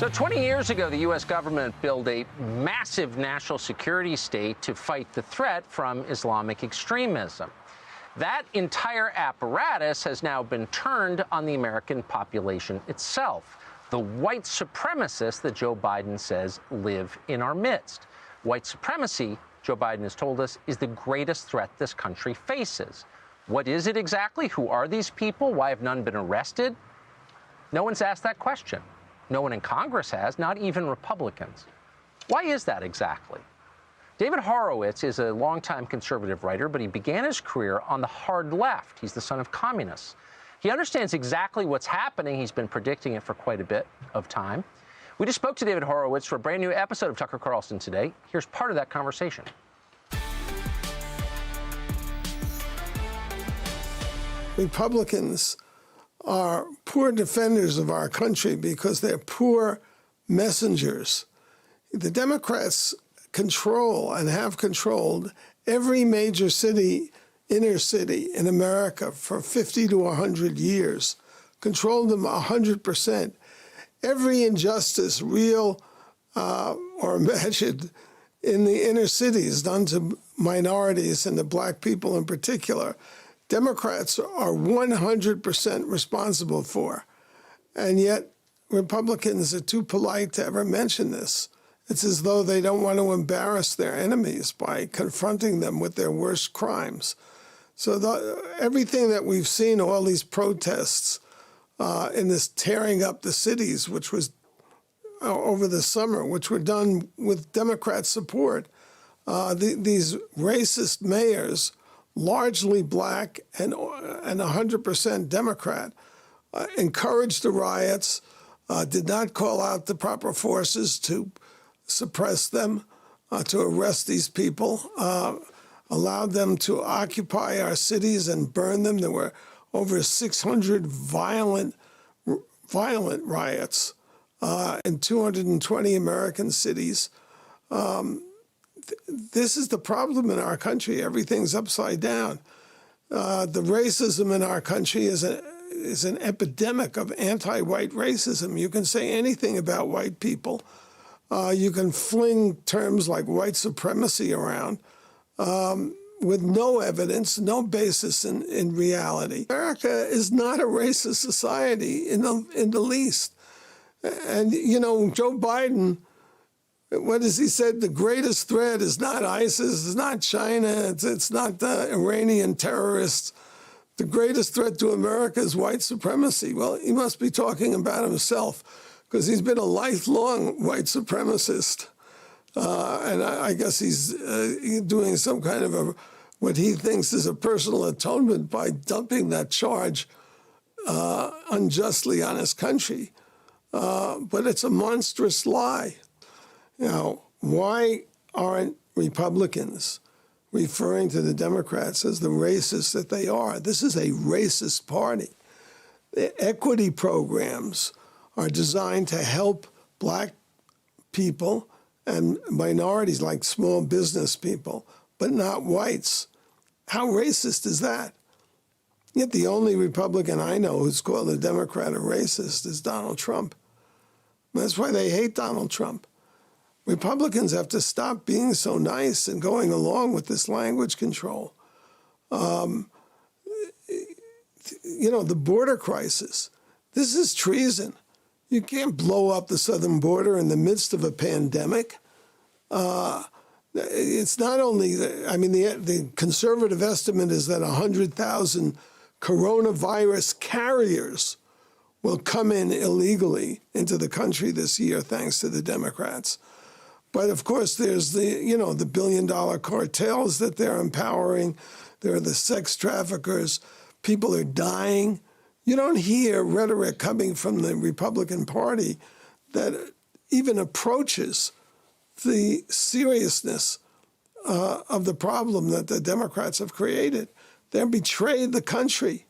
So 20 years ago, the U.S. government built a massive national security state to fight the threat from Islamic extremism. That entire apparatus has now been turned on the American population itself, the white supremacists that Joe Biden says live in our midst. White supremacy, Joe Biden has told us, is the greatest threat this country faces. What is it exactly? Who are these people? Why have none been arrested? No one's asked that question. No one in Congress has, not even Republicans. Why is that exactly? David Holoritz is a longtime conservative writer, but he began his career on the hard left. He's the son of communists. He understands exactly what's happening. He's been predicting it for quite a bit of time. We just spoke to David Holoritz for a brand new episode of Tucker Carlson Today. Here's part of that conversation. Republicans are poor defenders of our country because they're poor messengers. The Democrats control and have controlled every major city, inner city in America for 50 to 100 years, controlled them 100%. Every injustice, real or imagined, in the inner cities done to minorities and to black people in particular, Democrats are 100% responsible for. And yet Republicans are too polite to ever mention this. It's as though they don't want to embarrass their enemies by confronting them with their worst crimes. So everything that we've seen, all these protests in this tearing up the cities, which was over the summer, which were done with Democrat support, these racist mayors, largely black and 100% Democrat, encouraged the riots, did not call out the proper forces to suppress them, to arrest these people, allowed them to occupy our cities and burn them. There were over 600 violent riots in 220 American cities. This is the problem in our country. Everything's upside down. The racism in our country is an epidemic of anti-white racism. You can say anything about white people. You can fling terms like white supremacy around with no evidence, no basis in reality. America is not a racist society in the least. And, you know, Joe Biden, what has he said? The greatest threat is not ISIS, it's not China, it's not the Iranian terrorists. The greatest threat to America is white supremacy. Well, he must be talking about himself because he's been a lifelong white supremacist. And I guess he's doing some kind of what he thinks is a personal atonement by dumping that charge unjustly on his country. But it's a monstrous lie. Now, why aren't Republicans referring to the Democrats as the racists that they are? This is a racist party. The equity programs are designed to help black people and minorities like small business people, but not whites. How racist is that? Yet the only Republican I know who's called a Democrat a racist is Donald Trump. That's why they hate Donald Trump. Republicans have to stop being so nice and going along with this language control. You know, the border crisis, this is treason. You can't blow up the southern border in the midst of a pandemic. It's not only, the conservative estimate is that 100,000 coronavirus carriers will come in illegally into the country this year, thanks to the Democrats. But of course, there's the billion-dollar cartels that they're empowering. There are the sex traffickers. People are dying. You don't hear rhetoric coming from the Republican Party that even approaches the seriousness of the problem that the Democrats have created. They've betrayed the country.